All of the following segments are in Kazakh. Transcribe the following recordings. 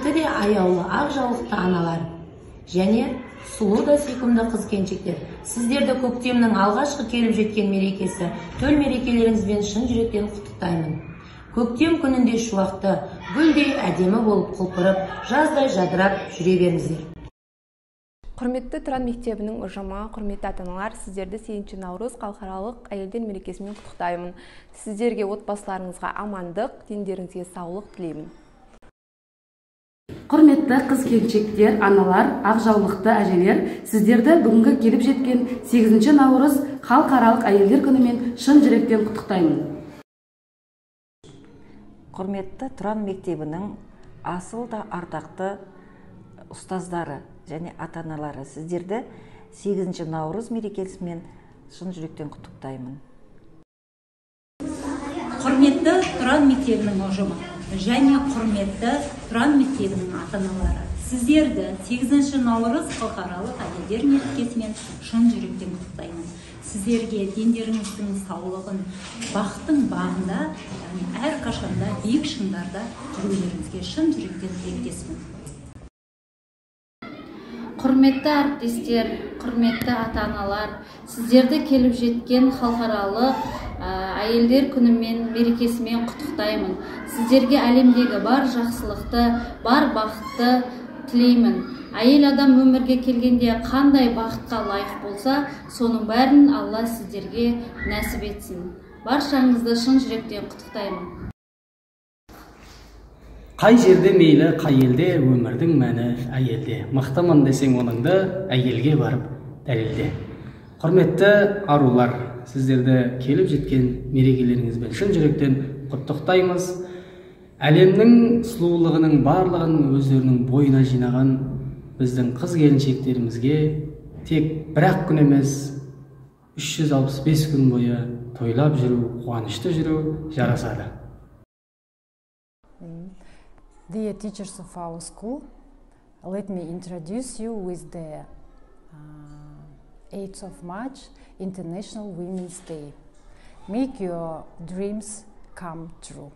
құрметті де аяулы ақ жаулықты аналар және сұлу да сүйкімді қыз-келіншектер, сіздерді көктемнің алғашқы келіп жеткен мерекесі төл мерекелеріңізбен шын жүректен құттықтаймын. Көктем күнінде шуақты, гүлдей әдемі болып құлпырып, жаздай жадырап жүре беріңіздер. Құрметті Тұран мектебінің ұжымы, құрметті ата-аналар, сіздерді 8 наурыз халықаралық әйелдер мерекесімен құттықтаймын. Сіздерге отбасыларыңызға амандық, дендеріңізге саулық тілеймін. Құрметті қыз-келіншектер, аналар, ақ жаулықты әжелер, сіздерді бүгінгі келіп жеткен 8 наурыз халықаралық әйелдер күнімен шын жүректен құттықтаймын. Құрметті Тұран мектебінің асыл да ардақты ұстаздары және ата-аналары, сіздерді 8 наурыз мерекесімен шын жүректен құттықтаймын. Құрметті Тұран мектебінің ұжымы және құрметті Тұран мектебінің ата-аналары, сіздерді 8 наурыз халықаралық әйелдер мерекесімен шын жүректен құттықтаймын. Сіздерге дендеріңіздің саулығын, бақыттың бағында, әрқашанда биік шыңдарда жүрулеріңізге шын жүректен тілектеспін. Құрметті әріптестер, құрметті ата-аналар, сіздерді келіп жеткен халықаралық әйелдер күнімен мерекесімен құттықтаймын. Сіздерге әлемдегі бар жақсылықты, бар бақытты тілеймін. Әйел адам өмірге келгенде қандай бақытқа лайық болса, соның бәрін Алла сіздерге нәсіп етсін. Баршаңызды шын жүректен құттықтаймын. Қай жерде мейлі, қай елде, өмірдің мәні әйелде. Мақтаман десең оныңды әйелге барып дәлелде. Құрметті арулар, сіздерді келіп жеткен мерекелеріңізбен шын жүректен құттықтаймыз. Әлемнің сұлулығының барлығын өздерінің бойына жинаған біздің қыз-келіншектерімізге тек бір-ақ күн емес, 365 күн бойы тойлап жүру, қуанышты жүру жарасады. Dear teachers of our school, let me introduce you with the 8th of March, International Women's Day. Make your dreams come true.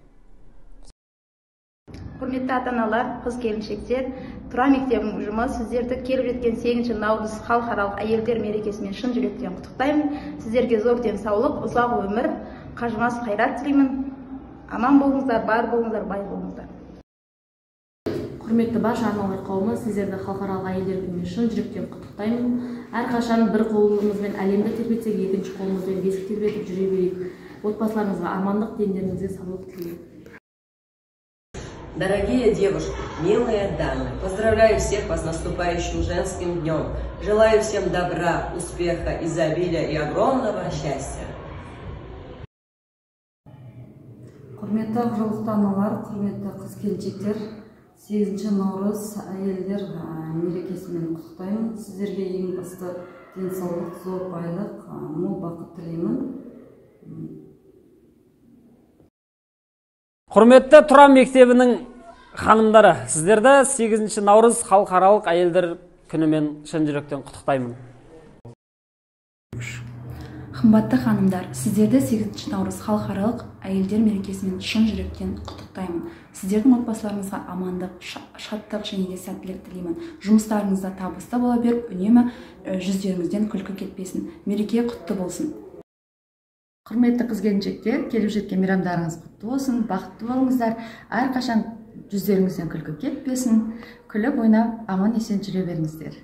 Құрметті ата-аналар, қыз-келіншектер, Тұран мектебінің ұжымы сіздерді келіп жеткен 8 наурыз халықаралық әйелдер мерекесімен шын жүректен құттықтаймын. Сіздерге зор денсаулық, ұзақ өмір, қажымас қайрат тілеймін. Аман болыңыздар, бар болыңыздар, бай болыңыздар. Құрметті барша аналар қауымы, сіздерді халықаралық әйелдер күнімен шын жүректен құттықтаймын. Әрқашан бір қолымызбен әлемді тербетсек, екінші қолымызбен бесік тербетіп жүре берейік. Отбасыларыңызға амандық, дендеріңізге саулық тілеймін. Дорогие девушки, милые дамы, поздравляю всех вас с наступающим женским днем. Желаю всем добра, успеха, изобилия и огромного счастья. Құрметті ақ жаулықты аналар, құрметті қыз-келіншектер, 8 наурыз әйелдер мерекесімен құттықтаймын. Сіздерге ең басты денсаулық, зор байлық, мол бақыт тілеймін. Құрметті Тұран мектебінің ханымдары, сіздерді 8 наурыз халықаралық әйелдер күнімен шын жүректен құттықтаймын. Қымбатты ханымдар, сіздерді 8 наурыз халықаралық әйелдер мерекесімен шын жүректен құттықтаймын. Сіздердің отбасыларыңызға амандық, шаттық және де сәттілік тілеймін. Жұмыстарыңызда табысты бола беріп, үнемі жүздеріңізден күлкі кетпесін. Мереке құтты болсын. Құрметті қыз-келіншектер, келіп жеткен мейрамдарыңыз құтты болсын, бақытты болыңыздар, әрқашан жүздеріңізден күлкі кетпесін, күліп ойнап, аман есен жүре беріңіздер.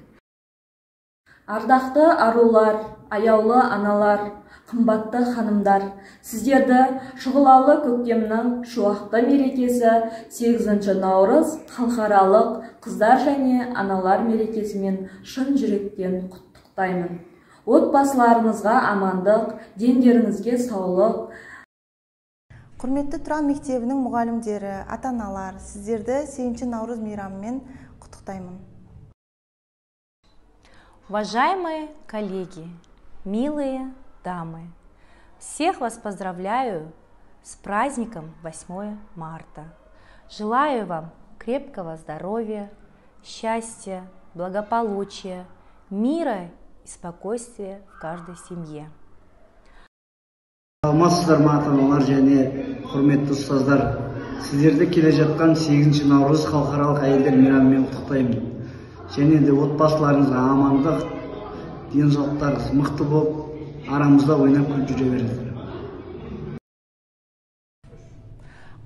Ардақты арулар, аяулы аналар, қымбатты ханымдар, сіздерді шұғылалы көктемнің шуақты мерекесі 8 наурыз халықаралық қыздар және аналар мерекесімен шын жүректен құттықтаймын. Отбасыларыңызға амандық, дендеріңізге саулық. Құрметті Тұран мектебінің мұғалімдері, ата-аналар, сіздерді 8 наурыз мейрамымен құттықтаймын. Уважаемые коллеги, милые дамы, всех вас поздравляю с праздником 8 марта. Желаю вам крепкого здоровья, счастья, благополучия, мира и спокойствия в каждой семье. Алмасыздар ма ата-аналар және құрметті ұстаздар, Сіздерді келе жатқан 8 наурыз халықаралық әйелдер мейрамымен құттықтаймын. Және де отбасыларыңызға амандық, денсаулықтарыңыз мықты болып, арамызда ойнап күліп жүре беріңіздер.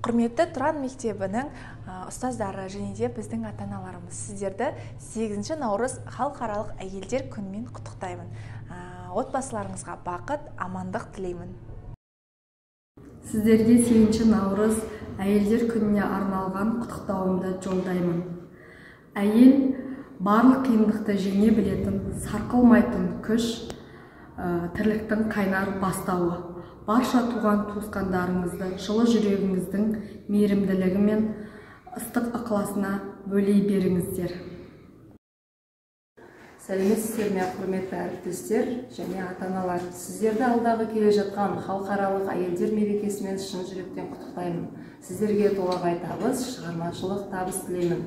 Құрметті Тұран мектебінің ұстаздары және де біздің ата-аналарымыз, сіздерді 8 наурыз халықаралық әйелдер күнімен құттықтаймын. Отбасыларыңызға бақыт, амандық тілеймін. Сіздерге 8 наурыз әйелдер күніне арналған құттықтауымды жолдаймын. Әйел барлық қиындықты жеңе білетін, сарқылмайтын күш, тірліктің қайнар бастауы. Барша туған туысқандарыңызды жылы жүрегіңіздің мейірімділігі мен ыстық ықыласына бөлей беріңіздер. Сәлеметсіздер ме, құрметті әріптестер және ата-аналар. Сіздерді алдағы келе жатқан халықаралық әйелдер мерекесімен шын жүректен құттықтаймын. Сіздерге толағай табыс, шығармашылық табыс тілеймін.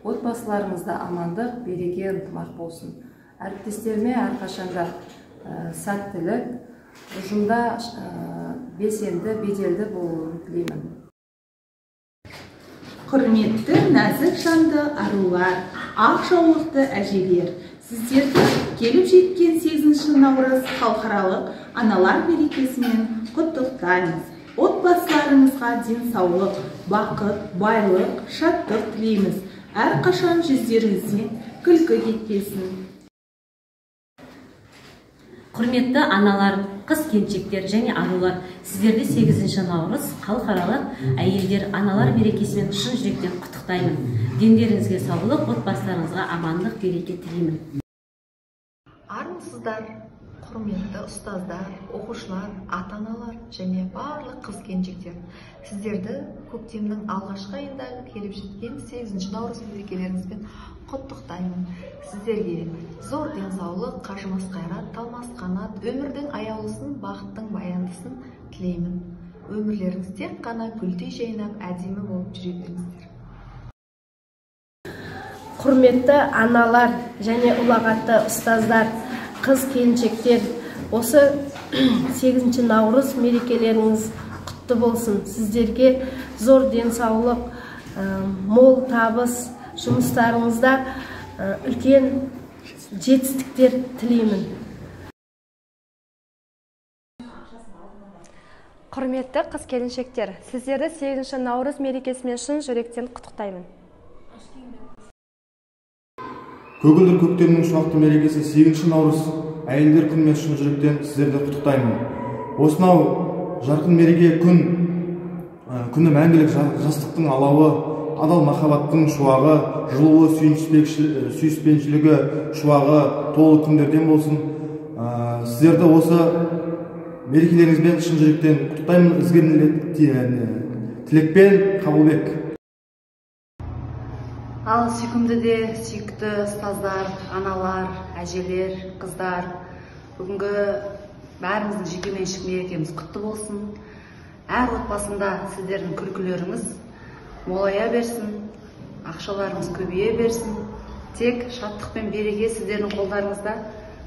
Отбасыларыңызда амандық, береке, ынтымақ болсын. Әріптестеріме әрқашанда сәттілік, ұжымда белсенді, беделді болуын тілеймін. Құрметті нәзік жанды арулар, ақ жаулықты әжелер, сіздерді келіп жеткен 8 наурыз халықаралық аналар мерекесімен құттықтаймыз. Отбасыларыңызға денсаулық, бақыт, байлық, шаттық тілейміз. Әрқашан жүздеріңізден күлкі кетпесін. Құрметті аналар, қыз-келіншектер және арулар, сіздерді 8 наурыз халықаралық әйелдер аналар мерекесімен шын жүректен құттықтаймын. Дендеріңізге саулық, отбасыларыңызға амандық, береке тілеймін. Армысыздар, құрметті ұстаздар, оқушылар, ата-аналар және барлық қыз-келіншектер. Сіздерді көктемнің алғашқы айындағы келіп жеткен 8 наурыз мерекелеріңізбен құттықтаймын. Сіздерге зор денсаулық, қажымас қайрат, талмас қанат, өмірдің аяулысын, бақыттың баяндысын тілеймін. Өмірлеріңіз тек қана гүлдей жайнап, әдемі болып жүре беріңіздер. Құрметті аналар және ұлағатты ұстаздар, қыз-келіншектер, осы 8 наурыз мерекелеріңіз құтты болсын. Сіздерге зор денсаулық, мол табыс, жұмыстарыңызда үлкен жетістіктер тілеймін. Құрметті қыз-келіншектер, сіздерді 8 наурыз мерекесімен шын жүректен құттықтаймын. Көгілдір көктемнің шуақты мерекесі 8 наурыз әйелдер күнімен шын жүректен сіздерді құттықтаймын. Осынау жарқын мереке күні мәңгілік жастықтың алауы, адал махаббаттың шуағы, жылуы, сүйіспеншілігі шуағы толы күндерден болсын. Сіздерді осы мерекелеріңізбен шын жүректен құттықтаймын. Ізгі тілекпен, Қабылбек. Ал сүйкімді де сүйікті ұстаздар, аналар, әжелер, қыздар, бүгінгі бәріміздің жекеменшік мерекеміз құтты болсын. Әр отбасында сіздердің күлкілеріңіз молая берсін, ақшаларыңыз көбейе берсін. Тек шаттық пен береке сіздердің қолдарыңызда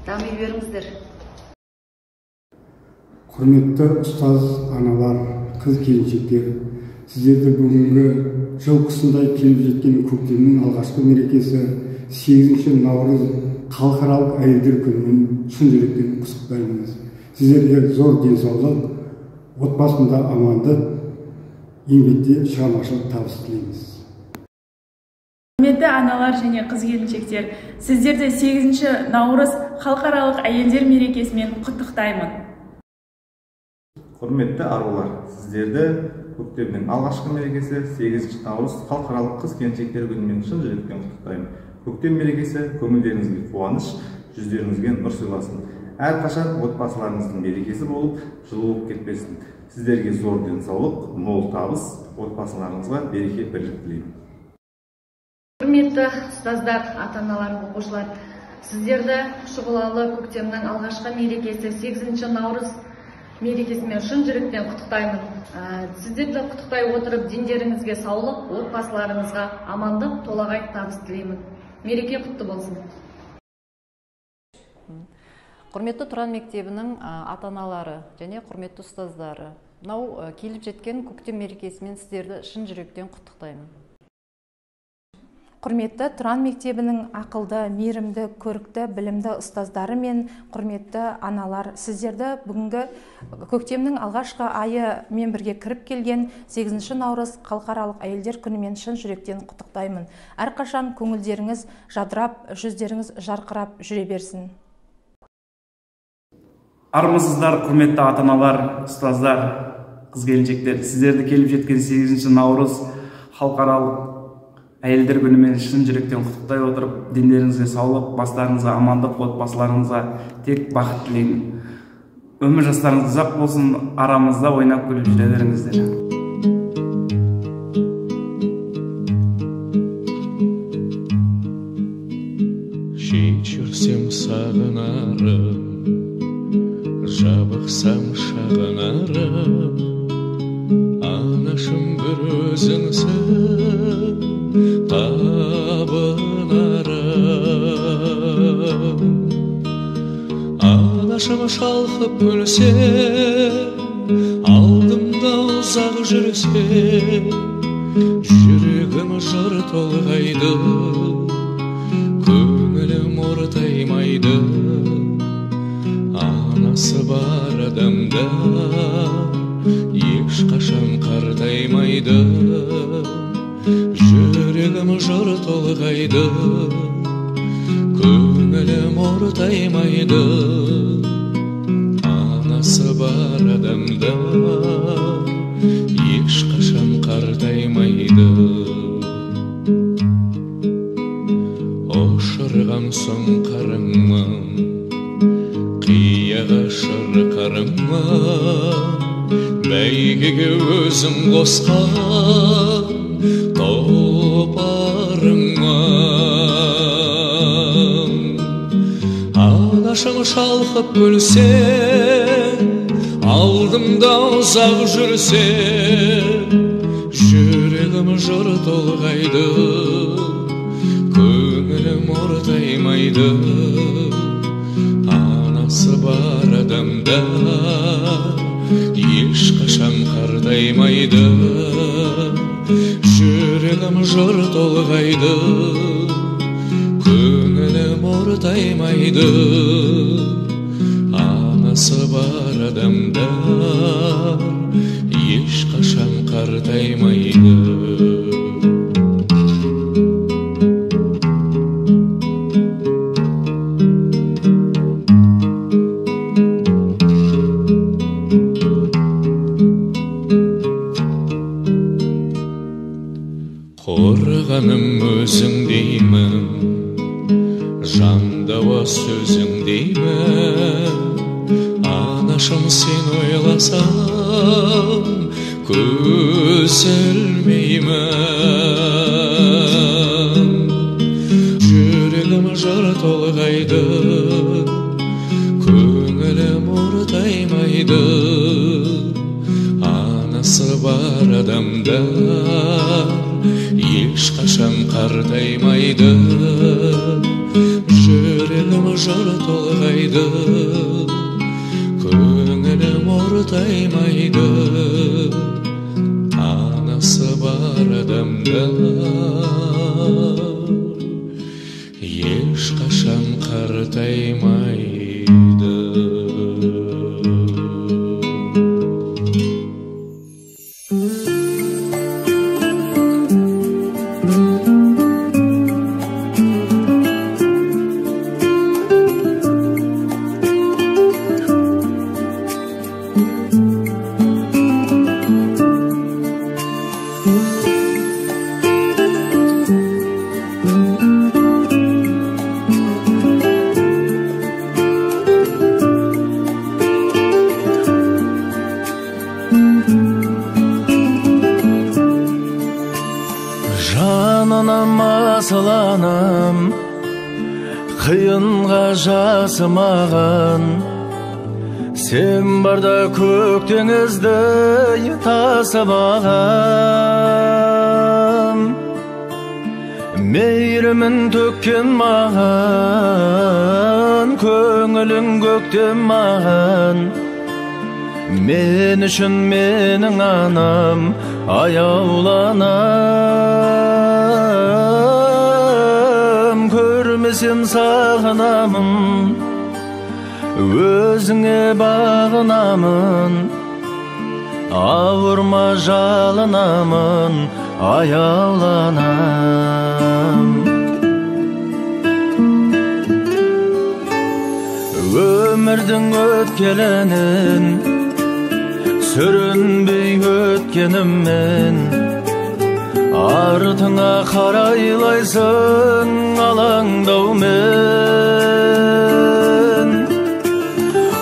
дами беріңіздер. Құрметті ұстаз, аналар, қыз-келіншектер, сіздерді бүгінгі жыл құсындай келіп жеткен көктемнің алғашқы мерекесі 8 наурыз халықаралық әйелдер күнімен шын жүректен құттықтаймыз. Сіздерге зор денсаулық, отбасында амандық, еңбекте шығармашылық табыс тілейміз. Құрметті аналар және қыз-келіншектер, сіздерді 8 наурыз халықаралық әйелдер мерекесімен құттықтаймын. Құрметті арулар, сіздерді көктемнің алғашқы мерекесі 8 наурыз халықаралық қыз-келіншектер күнімен шын жүректен құттықтаймын. Көктем мерекесі көңілдеріңізге қуаныш, жүздеріңізге нұр сыйласын. Әрқашан отбасыларыңыздың мерекесі болып, жылылық кетпесін. Сіздерге зор денсаулық, мол табыс, отбасыларыңызға береке бірлік тілеймін. Құрметті ұстаздар, ата-аналар, оқушылар, сіздерді шұғылалы көктемнің алғашқы мерекесі 8 наурыз мерекесімен шын жүректен құттықтаймын. Сіздерді құттықтай отырып, дендеріңізге саулық, отбасыларыңызға амандық, толағай табыс тілеймін. Мереке құтты болсын. Құрметті Тұран мектебінің ата-аналары және құрметті ұстаздары, мынау келіп жеткен көктем мерекесімен сіздерді шын жүректен құттықтаймын. Құрметті Тұран мектебінің ақылды, мейірімді, көрікті, білімді ұстаздары мен құрметті аналар, сіздерді бүгінгі көктемнің алғашқы айы мен бірге кіріп келген 8 наурыз халықаралық әйелдер күнімен шын жүректен құттықтаймын. Әрқашан көңілдеріңіз жадырап, жүздеріңіз жарқырап жүре берсін. Армысыздар, құрметті ата-аналар, ұстаздар, қыз-келіншектер, сіздерді келіп жеткен 8 наурыз халықаралық әйелдер күнімен шын жүректен құттықтай отырып, дендеріңізге саулық, бастарыңызға амандық, отбасыларыңызға тек бақыт тілеймін. Өмір жастарыңыз ұзақ болсын, арамызда ойнап күліп жүре беріңіздер. Жек жүрсем сағынарым, жабықсам шағынарым, анашым бір өзіңсің табынарым. Анашым шалқып күлсе, алдымда ұзақ жүрсе, жүрегім жыр толғайды, көңілім ортаймайды. Анасы бар адамда ешқашан қартаймайды. Жүрегім жыр толғайды, көңілім ортаймайды. Анасы бар адамда ешқашан қартаймайды. Ошырған соң қарыңмын, қияға шырқарыңмын, бәйгеге өзім қосқан топарыңмын. Анашым шалқып күлсе, алдымда ұзақ жүрсе, жүрегім жыр толғайды, көңілім ортаймайды. Анасы бар адамда ешқашан қартаймайды. Жүрегім жыр толғайды, көңілім ортаймайды. Анасы бар адамда ешқашан қартаймайды. Қорғаным өзің деймін, жандауа сөзің деймін. Анашым сен ойласам, көз ілмеймін. Жүрегім жыр толғайды, көңілім ортаймайды. Анасы бар адамда ешқашан қартаймайды. Жүрегім жыр толғайды, көңілім ортаймайды. Анасы бар адамда ешқашан қартаймайды. асыланым, қиынға жасымаған, сен барда көк теңізді тасымаған. Мейірімін төккен маған, көңілің көктем маған, мен үшін менің анам аяуланам. Көрмесем сағынамын, өзіңе бағынамын, ауырма жалынамын, аяуланам. Өмірдің өткелінен сүрінбей өткеніммен артыңа қарайлайсың алаңдаумен.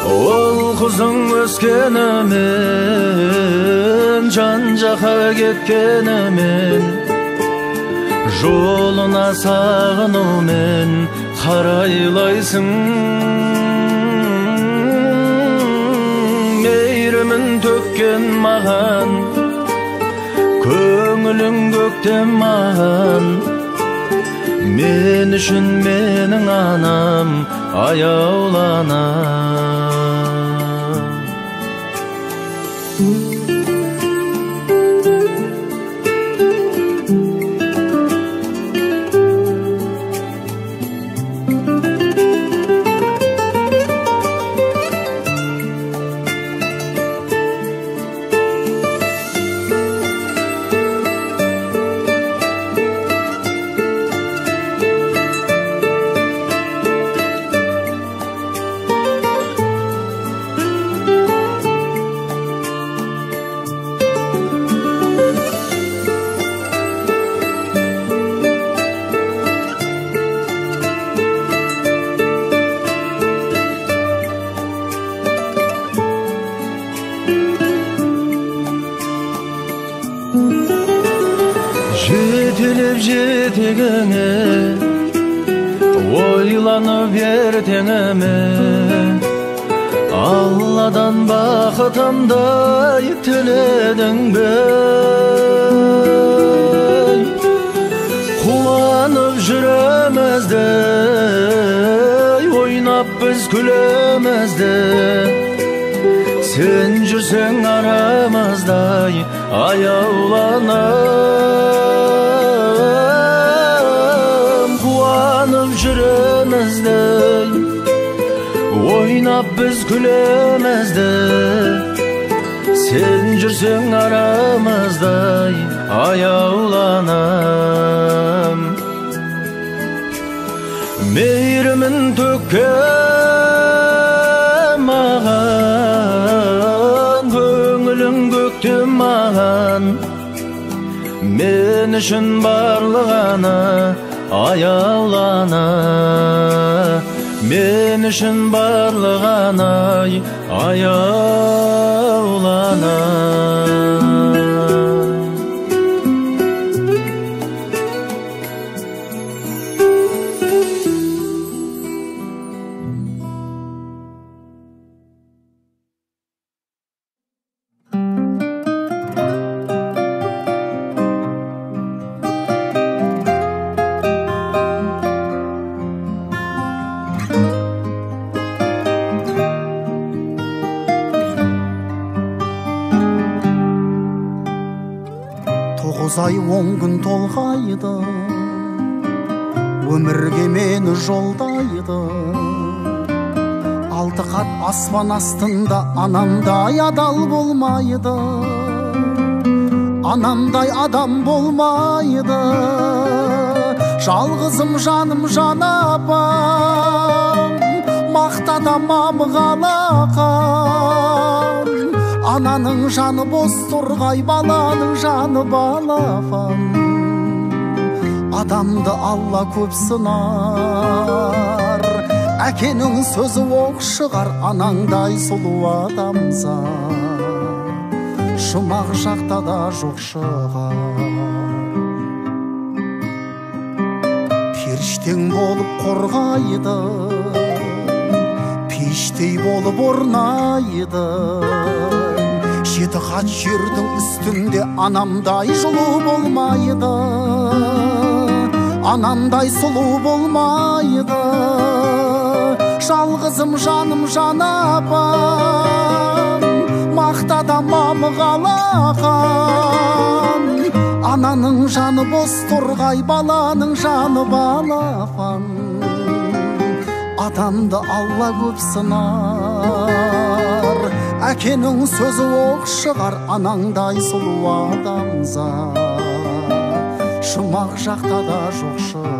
Ол қызың өскенімен, жан жаққа кеткенімен, жолына сағынумен қарайлайсың. Мейірімін төккен маған, көңілің көктем маған. Мен үшін менің анам аяуланам. Жетелеп жетегіңе, ойланып ертеңіме, Алладан бақытымдай тіледің бе? Қуанып жүремізді, ойнап біз күлемізді. Сен жүрсең арамыздай аяуланам. Қуанып жүремізді, ойнап біз күлемізді. Сен жүрсең арамыздай аяуланам. Мейірімін төккен маған, көңілің көктем маған. Мен үшін барлығына аяулана. Мен үшін барлығына аяулана. Ай 10 күн толғайды, өмірге мені жолдайды. 6 қат аспан астында анамдай адал болмайды, анамдай адам болмайды. Жалғызым жаным жан апам, мақтадамам қалақам. Ананың жаны бос тұрғай, баланың жаны балапан. Адамды Алла көп сынар, әкенің сөзі оқ шығар. Анаңдай сұлу адамзат жұмақ жақта да жоқ шығар. Періштең болып қорғайды, пештей болып орнайды. 7 қат жердің үстінде анамдай жылу болмайды, анамдай сұлу болмайды. Жалғызым жаным жан апам, мақтада мамығалаған, ананың жаны бос торғай, баланың жаны балапан. Адамды Алла көп сынар, әкенің сөзі оқ шығар, анаңдай сұлу адамзат жұмақ жақта да жоқ шығар.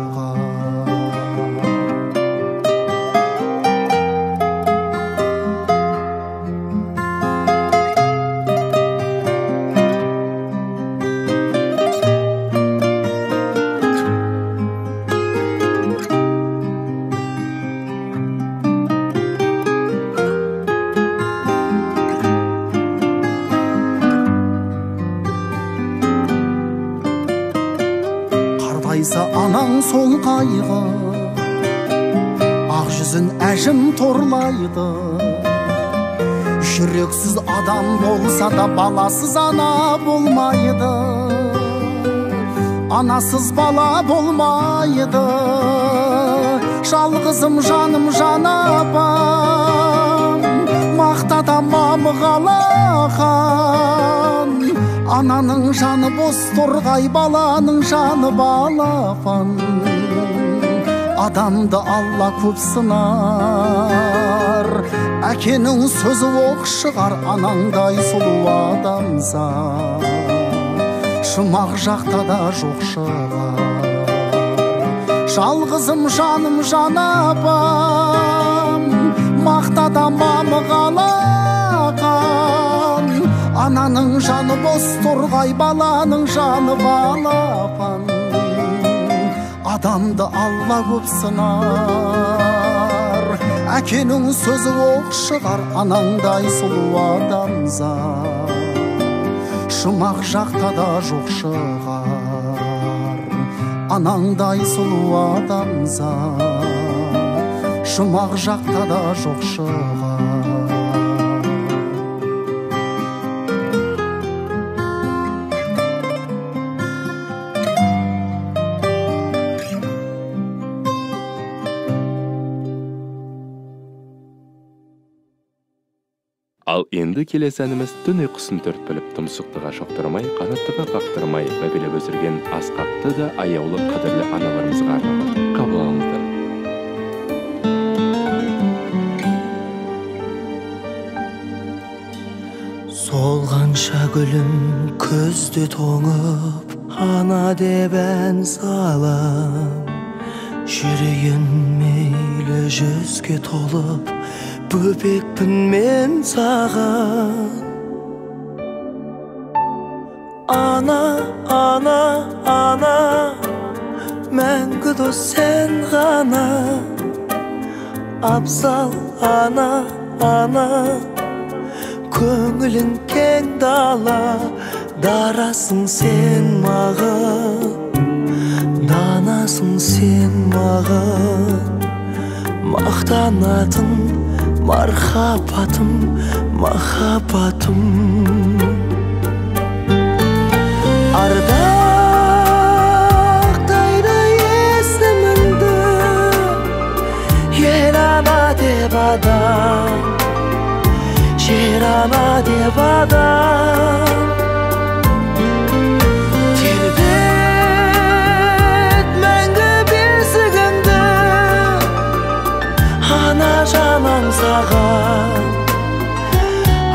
Анаң сол қайғы, ақ жүзін әжім торлайды. Жүрексіз адам болса да баласыз ана болмайды. Анасыз бала болмайды. Жалғызым жаным жанапам, мақтада мамығалаған. Ананың жаны бос торғай, баланың жаны балапан. Адамды Алла көп сынар, әкенің сөзі оқ шығар, анаңдай сұлу адамзат жұмақ жақта да жоқ шығар. Жалғызым жаным жанапам, мақтада мамығалаған. Ананың жаны бос торғай, баланың жаны балапан. Адамды Алла көп сынар, әкенің сөзі оқ шығар, анаңдай сұлу адамзат жұмақ жақта да жоқ шығар. Анаңдай сұлу адамзат жұмақ жақта да жоқ шығар. Ал енді келесі әніміз түн ұйқысын төрт бөліп, тұмсықтыға шоқтырмай, қанаттыға қақтырмай, мәпелеп өсірген асқақты да аяулы қадірлі аналарымызға арналған. Қабыл алыңыздар. Солғанша гүлім көзді тоңып, ана деп ән салам. Жүрегім мейлі жүзге толып, бөбекпін мен саған. Ана, ана, ана, мәңгі дос сен ғана. Абзал ана, ана, көңілің кең дала. Дарасың сен маған, данасың сен маған. Мақтанатын мархабатым, махаббатым. Ардақтайды есіміңді, ел ана деп адам, жер ана деп адам. Тербет мәңгі бесігіңді, ана жаным саған,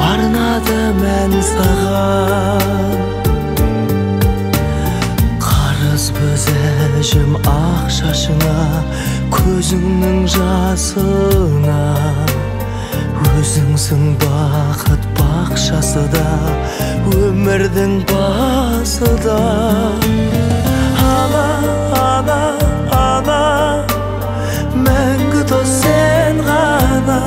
арнады мен саған. Қарыз біз әжім ақ шашыңа, көзіңнің жасына. Өзіңсің бақыт бақшасы да, өмірдің басы да. Ана, ана, ана, мәңгі дос сен ғана.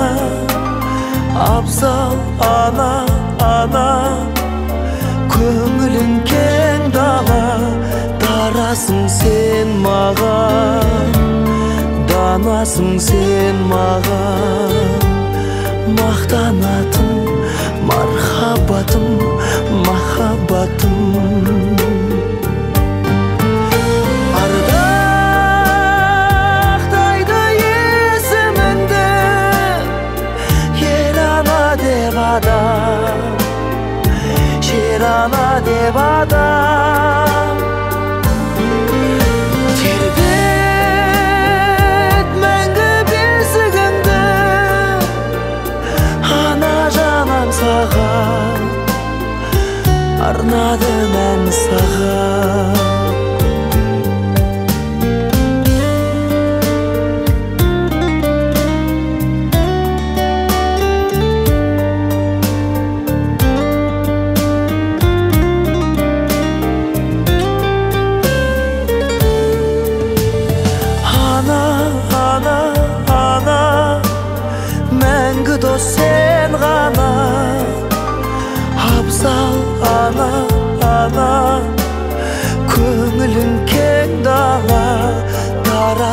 Абзал ана, ана, көңілің кең дала. Дарасың сен маған, данасың сен маған. Мақтанатын мархаббатым, махаббатым. Ардақтайды есіміңді, ел ана деп адам,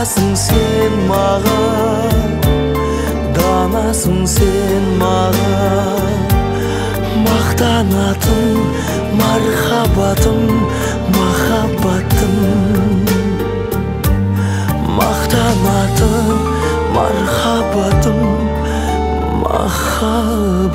данасың сен маған, данасың сен маған. Мақтанатын мархабатым, махаббатым. Мақтанатын мархабатым, махаббатым.